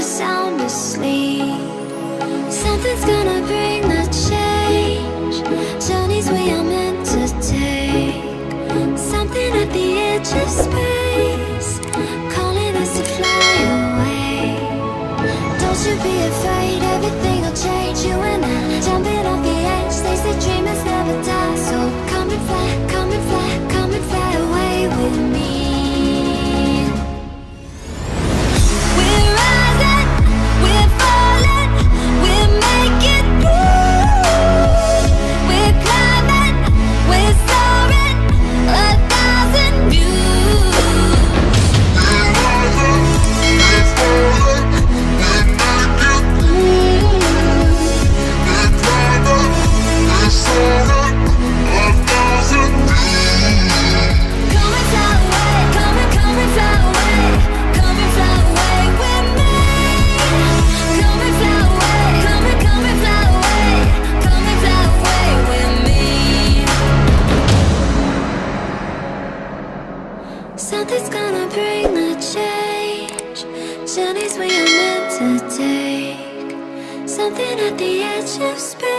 sound asleep. Something's gonna bring the change. Journeys we are meant to take. Something at the edge of space, calling us to fly away. Don't you be afraid, everything will change. You and I, jumping off the edge. They say dreamers never die. So come and fly, come and fly, come and fly away with me. We're rising, we're falling, we're making through. We're climbing, we're soaring, 1,000 views. We're rising, we're falling, we're making through. We're climbing, we're soaring, 1,000 views. Come and fly away, come and fly away, come and fly away with me. Come and fly away, come and fly away, come and fly away with me. Something's gonna bring the change. Journeys we are meant to take. Something at the edge of space.